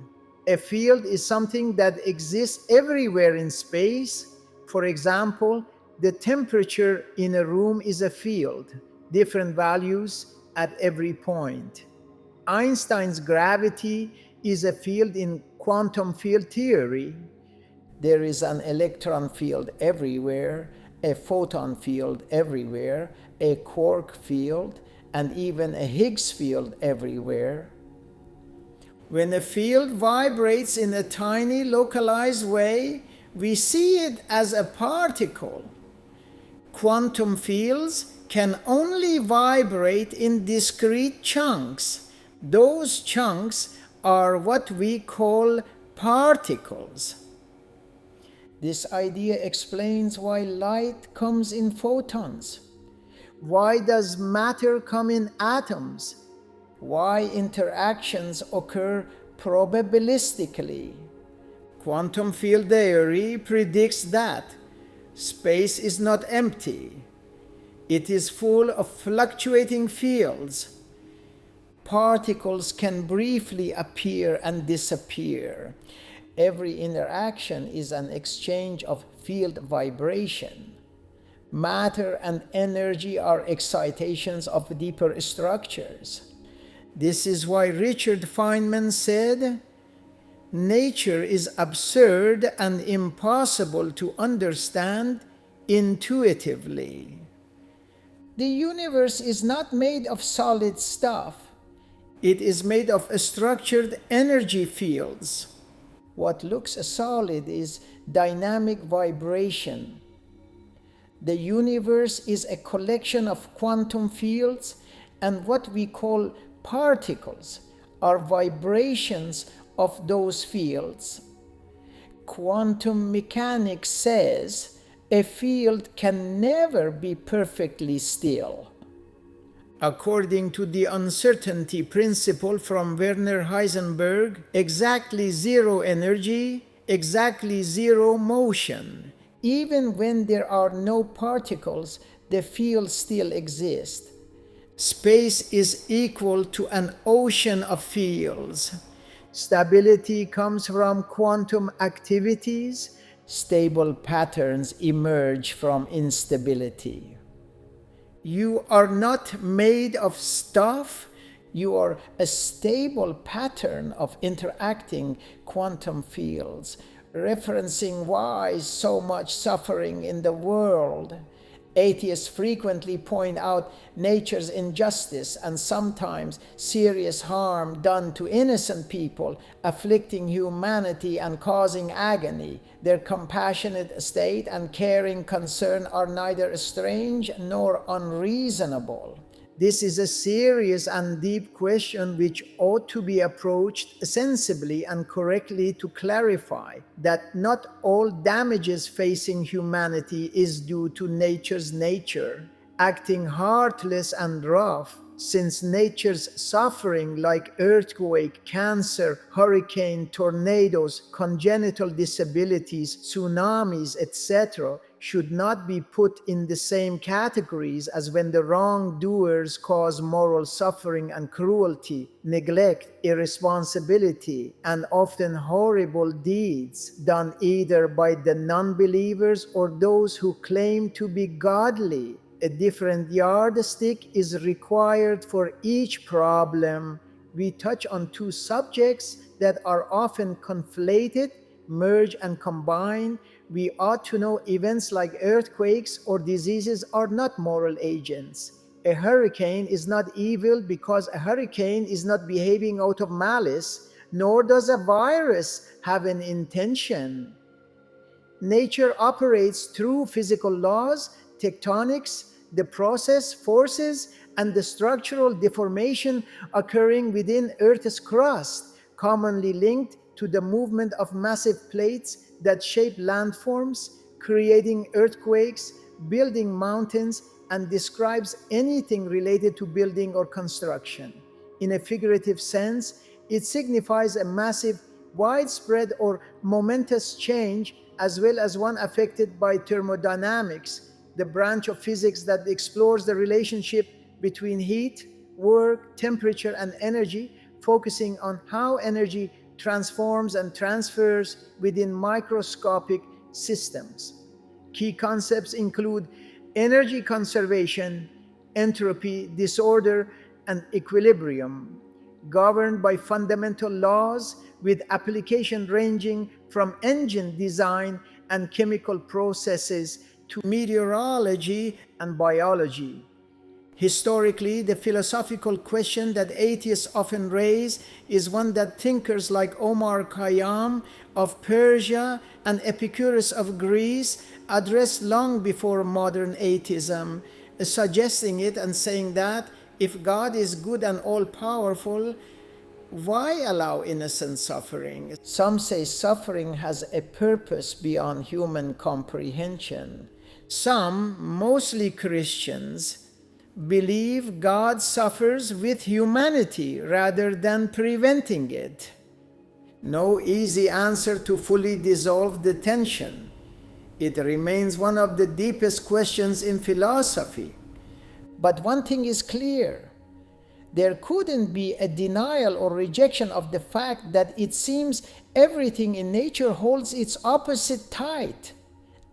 B: A field is something that exists everywhere in space. For example, the temperature in a room is a field, different values at every point. Einstein's gravity is a field in quantum field theory. There is an electron field everywhere, a photon field everywhere, a quark field, and even a Higgs field everywhere. When a field vibrates in a tiny localized way, we see it as a particle. Quantum fields can only vibrate in discrete chunks. Those chunks are what we call particles. This idea explains why light comes in photons. Why does matter come in atoms? Why interactions occur probabilistically. Quantum field theory predicts that space is not empty. It is full of fluctuating fields. Particles can briefly appear and disappear. Every interaction is an exchange of field vibration. Matter and energy are excitations of deeper structures. This is why Richard Feynman said, "Nature is absurd and impossible to understand intuitively." The universe is not made of solid stuff. It is made of structured energy fields. What looks solid is dynamic vibration. The universe is a collection of quantum fields, and what we call particles are vibrations of those fields. Quantum mechanics says a field can never be perfectly still. According to the uncertainty principle from Werner Heisenberg, exactly zero energy, exactly zero motion. Even when there are no particles, the field still exists. Space is equal to an ocean of fields. Stability comes from quantum activities. Stable patterns emerge from instability. You are not made of stuff. You are a stable pattern of interacting quantum fields, referencing why so much suffering in the world. Atheists frequently point out nature's injustice and sometimes serious harm done to innocent people, afflicting humanity and causing agony. Their compassionate state and caring concern are neither strange nor unreasonable. This is a serious and deep question which ought to be approached sensibly and correctly to clarify that not all damages facing humanity is due to nature's nature, acting heartless and rough, since nature's suffering like earthquake, cancer, hurricane, tornadoes, congenital disabilities, tsunamis, etc., should not be put in the same categories as when the wrongdoers cause moral suffering and cruelty, neglect, irresponsibility, and often horrible deeds done either by the non-believers or those who claim to be godly. A different yardstick is required for each problem. We touch on two subjects that are often conflated, merged, and combined. We ought to know events like earthquakes or diseases are not moral agents. A hurricane is not evil because a hurricane is not behaving out of malice, nor does a virus have an intention. Nature operates through physical laws, tectonics, the process, forces, and the structural deformation occurring within Earth's crust, commonly linked to the movement of massive plates that shape landforms, creating earthquakes, building mountains, and describes anything related to building or construction. In a figurative sense, it signifies a massive, widespread, or momentous change, as well as one affected by thermodynamics, the branch of physics that explores the relationship between heat, work, temperature, and energy, focusing on how energy transforms and transfers within microscopic systems. Key concepts include energy conservation, entropy, disorder, and equilibrium, governed by fundamental laws with application ranging from engine design and chemical processes to meteorology and biology. Historically, the philosophical question that atheists often raise is one that thinkers like Omar Khayyam of Persia and Epicurus of Greece addressed long before modern atheism, suggesting it and saying that if God is good and all-powerful, why allow innocent suffering? Some say suffering has a purpose beyond human comprehension. Some, mostly Christians, believe God suffers with humanity rather than preventing it. No easy answer to fully dissolve the tension. It remains one of the deepest questions in philosophy. But one thing is clear. There couldn't be a denial or rejection of the fact that it seems everything in nature holds its opposite tight,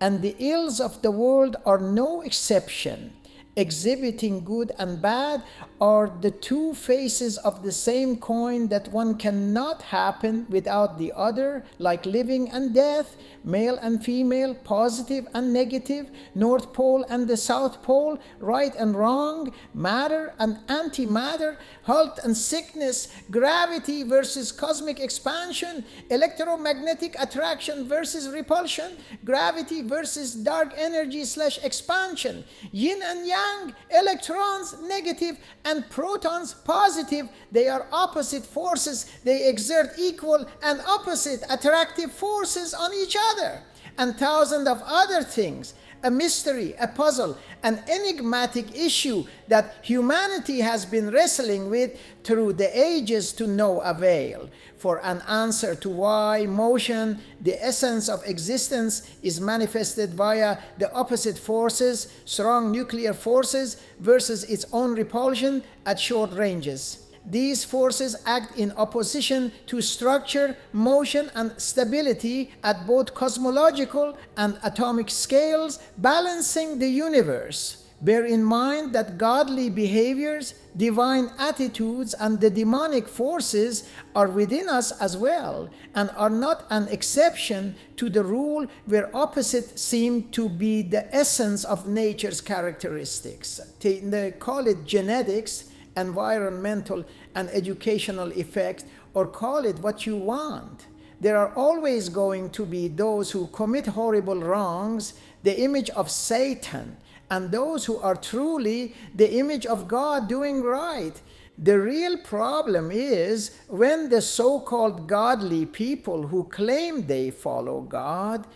B: and the ills of the world are no exception. Exhibiting good and bad are the two faces of the same coin that one cannot happen without the other, like living and death, male and female, positive and negative, North Pole and the South Pole, right and wrong, matter and antimatter, health and sickness, gravity versus cosmic expansion, electromagnetic attraction versus repulsion, gravity versus dark energy / expansion, yin and yang yang, electrons negative, and protons positive. They are opposite forces. They exert equal and opposite attractive forces on each other. And thousands of other things. A mystery, a puzzle, an enigmatic issue that humanity has been wrestling with through the ages to no avail. For an answer to why motion, the essence of existence, is manifested via the opposite forces, strong nuclear forces, versus its own repulsion at short ranges. These forces act in opposition to structure, motion, and stability at both cosmological and atomic scales, balancing the universe. Bear in mind that godly behaviors, divine attitudes, and the demonic forces are within us as well, and are not an exception to the rule where opposites seem to be the essence of nature's characteristics. They call it genetics, environmental and educational effects, or call it what you want. There are always going to be those who commit horrible wrongs, the image of Satan, and those who are truly the image of God doing right. The real problem is when the so-called godly people who claim they follow God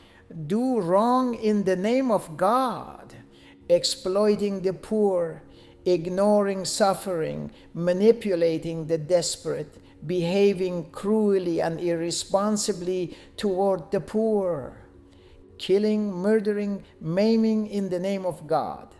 B: do wrong in the name of God, exploiting the poor, ignoring suffering, manipulating the desperate, behaving cruelly and irresponsibly toward the poor, killing, murdering, maiming in the name of God.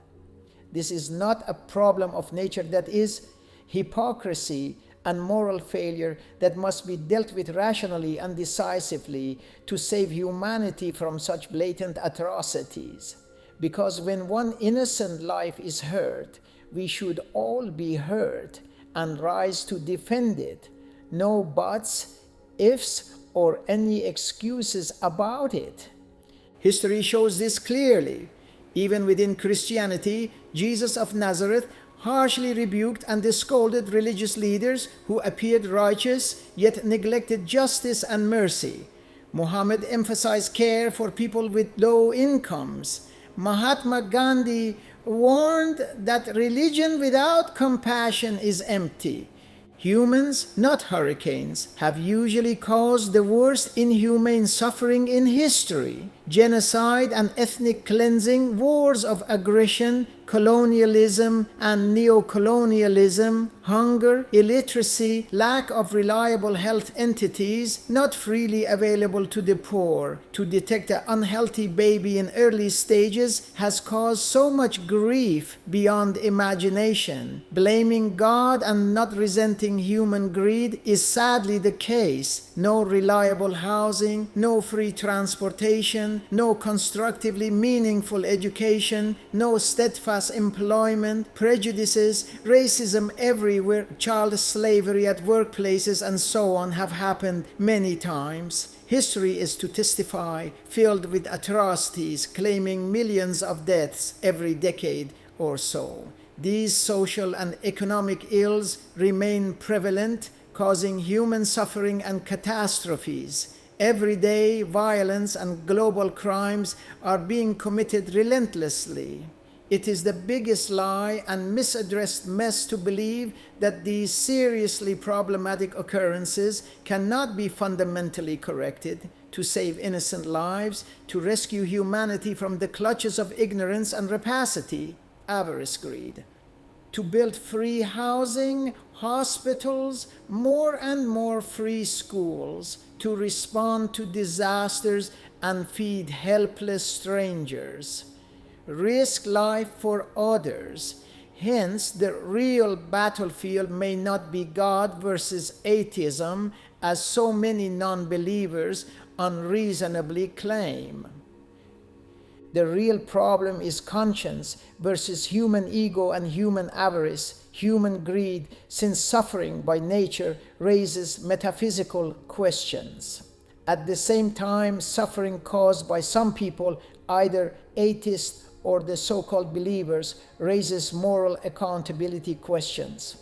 B: This is not a problem of nature, that is hypocrisy and moral failure that must be dealt with rationally and decisively to save humanity from such blatant atrocities. Because when one innocent life is hurt, we should all be hurt and rise to defend it. No buts, ifs, or any excuses about it. History shows this clearly. Even within Christianity, Jesus of Nazareth harshly rebuked and scolded religious leaders who appeared righteous yet neglected justice and mercy. Muhammad emphasized care for people with low incomes. Mahatma Gandhi warned that religion without compassion is empty. Humans, not hurricanes, have usually caused the worst inhumane suffering in history. Genocide and ethnic cleansing, wars of aggression, colonialism and neocolonialism, hunger, illiteracy, lack of reliable health entities, not freely available to the poor. To detect an unhealthy baby in early stages has caused so much grief beyond imagination. Blaming God and not resenting human greed is sadly the case. No reliable housing, no free transportation, no constructively meaningful education, no steadfast employment, prejudices, racism everywhere, child slavery at workplaces, and so on have happened many times. History is to testify, filled with atrocities, claiming millions of deaths every decade or so. These social and economic ills remain prevalent, causing human suffering and catastrophes. Everyday violence and global crimes are being committed relentlessly. It is the biggest lie and misaddressed mess to believe that these seriously problematic occurrences cannot be fundamentally corrected to save innocent lives, to rescue humanity from the clutches of ignorance and rapacity, avarice, greed. To build free housing, hospitals, more and more free schools, to respond to disasters and feed helpless strangers. Risk life for others. Hence, the real battlefield may not be God versus atheism, as so many non-believers unreasonably claim. The real problem is conscience versus human ego and human avarice, human greed, since suffering by nature raises metaphysical questions. At the same time, suffering caused by some people, either atheists or the so-called believers, raises moral accountability questions.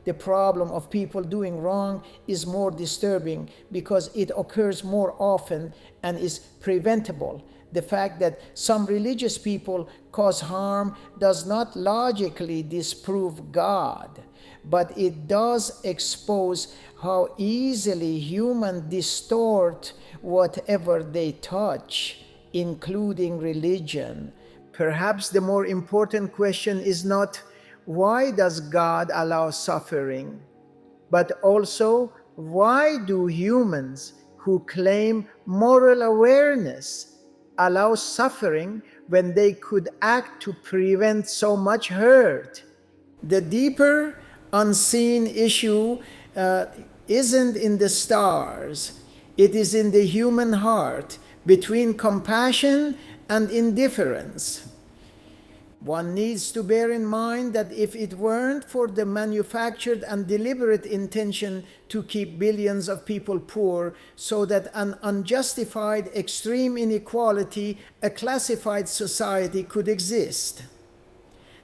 B: The problem of people doing wrong is more disturbing because it occurs more often and is preventable The fact that some religious people cause harm does not logically disprove God, but it does expose how easily humans distort whatever they touch, including religion. Perhaps the more important question is not why does God allow suffering, but also why do humans who claim moral awareness allow suffering when they could act to prevent so much hurt? The deeper, unseen issue isn't in the stars, it is in the human heart, between compassion and indifference. One needs to bear in mind that if it weren't for the manufactured and deliberate intention to keep billions of people poor so that an unjustified extreme inequality, a classified society could exist,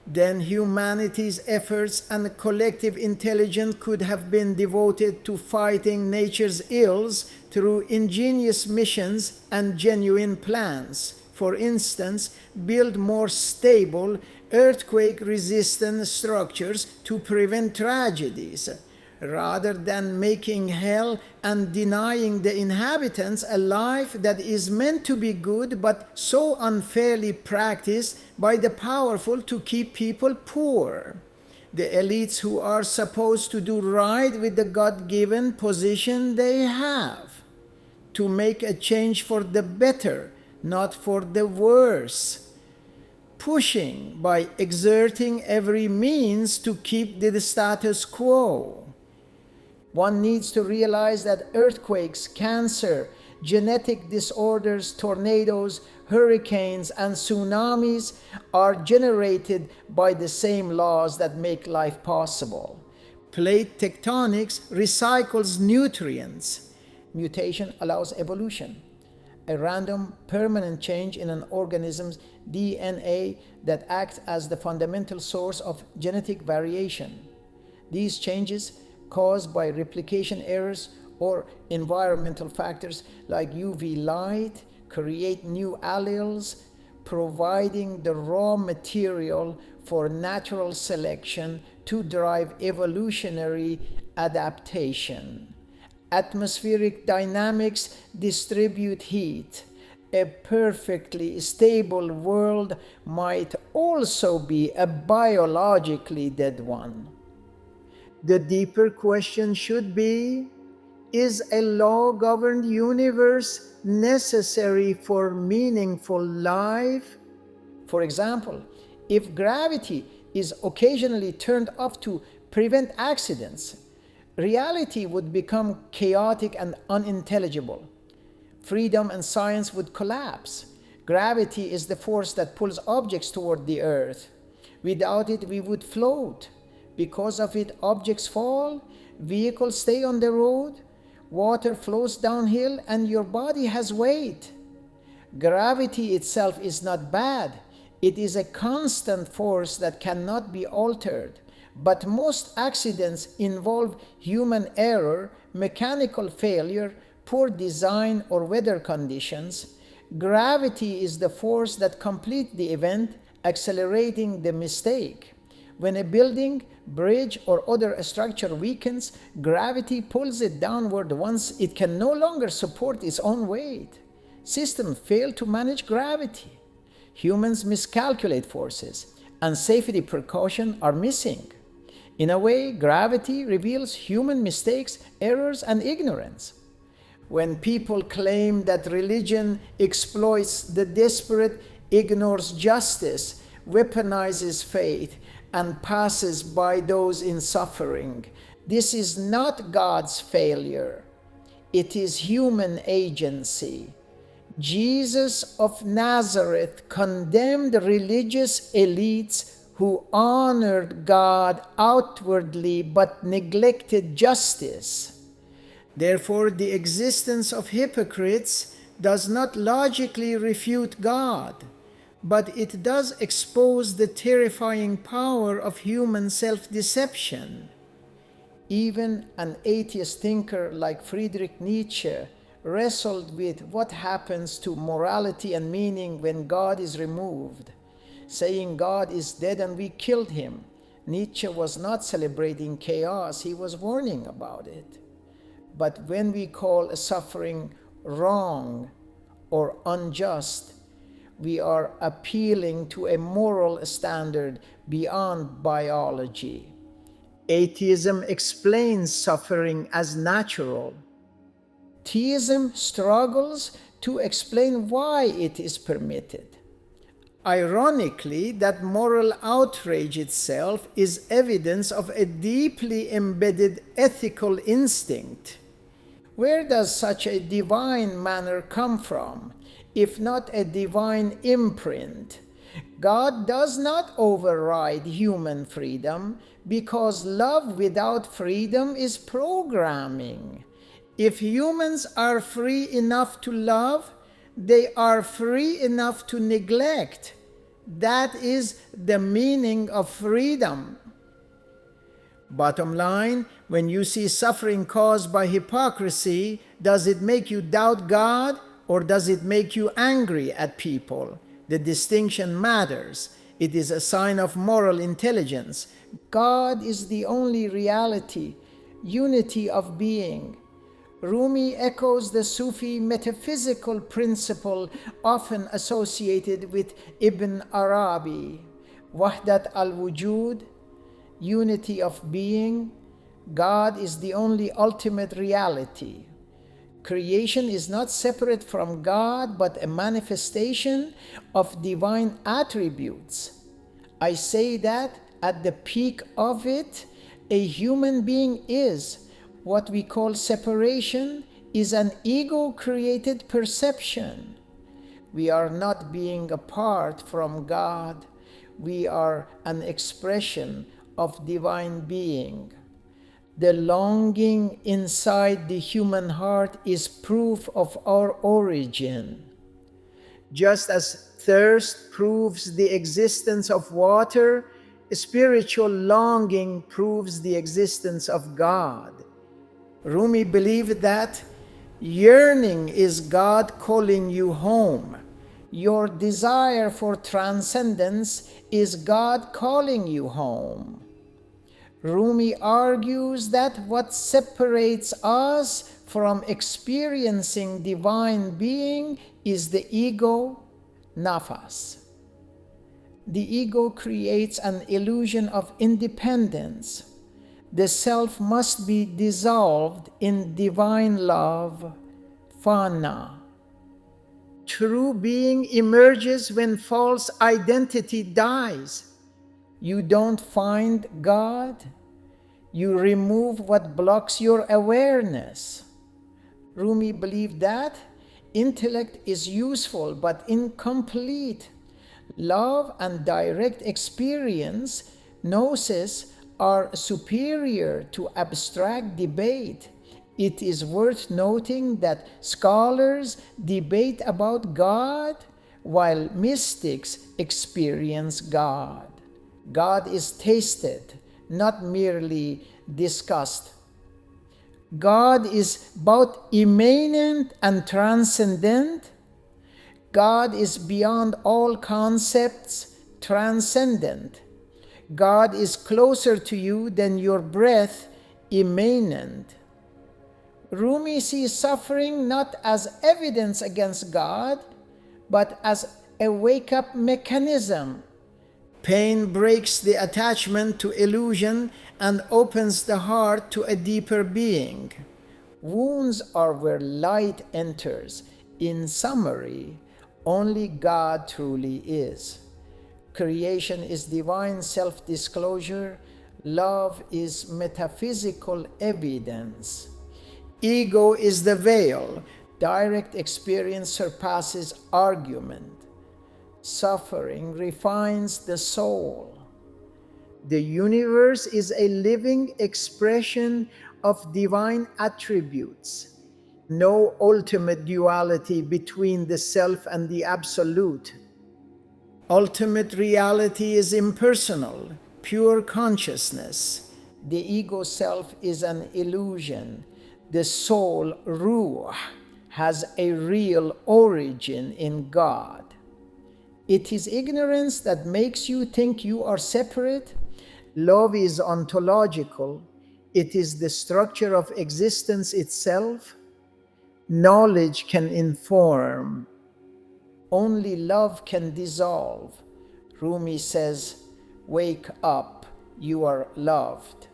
B: then humanity's efforts and collective intelligence could have been devoted to fighting nature's ills through ingenious missions and genuine plans. For instance, build more stable, earthquake-resistant structures to prevent tragedies, rather than making hell and denying the inhabitants a life that is meant to be good but so unfairly practiced by the powerful to keep people poor. The elites who are supposed to do right with the God-given position they have, to make a change for the better, not for the worse, pushing by exerting every means to keep the status quo. One needs to realize that earthquakes, cancer, genetic disorders, tornadoes, hurricanes, and tsunamis are generated by the same laws that make life possible. Plate tectonics recycles nutrients. Mutation allows evolution, a random, permanent change in an organism's DNA that acts as the fundamental source of genetic variation. These changes, caused by replication errors or environmental factors like UV light, create new alleles, providing the raw material for natural selection to drive evolutionary adaptation. Atmospheric dynamics distribute heat. A perfectly stable world might also be a biologically dead one. The deeper question should be, is a law-governed universe necessary for meaningful life? For example, if gravity is occasionally turned off to prevent accidents, reality would become chaotic and unintelligible. Freedom and science would collapse. Gravity is the force that pulls objects toward the earth. Without it, we would float. Because of it, objects fall, vehicles stay on the road, water flows downhill, and your body has weight. Gravity itself is not bad. It is a constant force that cannot be altered. But most accidents involve human error, mechanical failure, poor design, or weather conditions. Gravity is the force that completes the event, accelerating the mistake. When a building, bridge, or other structure weakens, gravity pulls it downward once it can no longer support its own weight. Systems fail to manage gravity. Humans miscalculate forces, and safety precautions are missing. In a way, gravity reveals human mistakes, errors, and ignorance. When people claim that religion exploits the desperate, ignores justice, weaponizes faith, and passes by those in suffering, this is not God's failure. It is human agency. Jesus of Nazareth condemned religious elites who honored God outwardly but neglected justice. Therefore, the existence of hypocrites does not logically refute God, but it does expose the terrifying power of human self-deception. Even an atheist thinker like Friedrich Nietzsche wrestled with what happens to morality and meaning when God is removed, saying God is dead and we killed him. Nietzsche was not celebrating chaos, he was warning about it. But when we call a suffering wrong or unjust, we are appealing to a moral standard beyond biology. Atheism explains suffering as natural. Theism struggles to explain why it is permitted. Ironically, that moral outrage itself is evidence of a deeply embedded ethical instinct. Where does such a divine manner come from, if not a divine imprint? God does not override human freedom because love without freedom is programming. If humans are free enough to love, they are free enough to neglect. That is the meaning of freedom. Bottom line, when you see suffering caused by hypocrisy, does it make you doubt God or does it make you angry at people? The distinction matters. It is a sign of moral intelligence. God is the only reality, unity of being. Rumi echoes the Sufi metaphysical principle often associated with Ibn Arabi, Wahdat al-Wujud, unity of being. God is the only ultimate reality. Creation is not separate from God, but a manifestation of divine attributes. I say that at the peak of it, a human being is. What we call separation is an ego-created perception. We are not being apart from God. We are an expression of divine being. The longing inside the human heart is proof of our origin. Just as thirst proves the existence of water, spiritual longing proves the existence of God. Rumi believed that yearning is God calling you home. Your desire for transcendence is God calling you home. Rumi argues that what separates us from experiencing divine being is the ego, nafas. The ego creates an illusion of independence. The self must be dissolved in divine love, fana. True being emerges when false identity dies. You don't find God, you remove what blocks your awareness. Rumi believed that intellect is useful but incomplete. Love and direct experience, gnosis, are superior to abstract debate. It is worth noting that scholars debate about God while mystics experience God. God is tasted, not merely discussed. God is both immanent and transcendent. God is beyond all concepts, transcendent. God is closer to you than your breath, immanent. Rumi sees suffering not as evidence against God, but as a wake-up mechanism. Pain breaks the attachment to illusion and opens the heart to a deeper being. Wounds are where light enters. In summary, only God truly is. Creation is divine self-disclosure. Love is metaphysical evidence. Ego is the veil. Direct experience surpasses argument. Suffering refines the soul. The universe is a living expression of divine attributes. No ultimate duality between the self and the absolute. Ultimate reality is impersonal, pure consciousness. The ego self is an illusion. The soul, ruh, has a real origin in God. It is ignorance that makes you think you are separate. Love is ontological. It is the structure of existence itself. Knowledge can inform. Only love can dissolve. Rumi says, "Wake up, you are loved."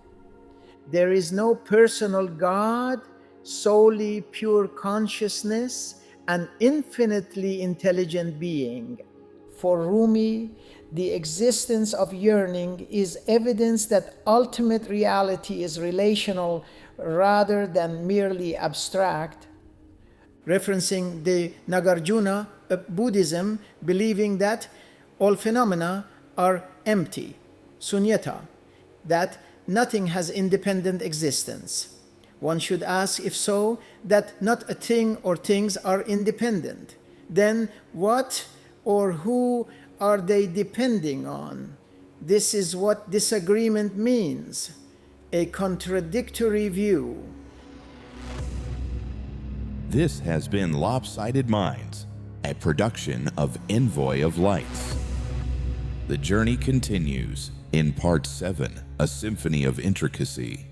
B: There is no personal God, solely pure consciousness, an infinitely intelligent being. For Rumi, the existence of yearning is evidence that ultimate reality is relational rather than merely abstract. Referencing the Nagarjuna Buddhism, believing that all phenomena are empty, sunyata, that nothing has independent existence. One should ask, if so, that not a thing or things are independent. Then what or who are they depending on? This is what disagreement means, a contradictory view.
A: This has been Lopsided Minds, a production of Envoy of Lights. The journey continues in Part 7, A Symphony of Intricacy.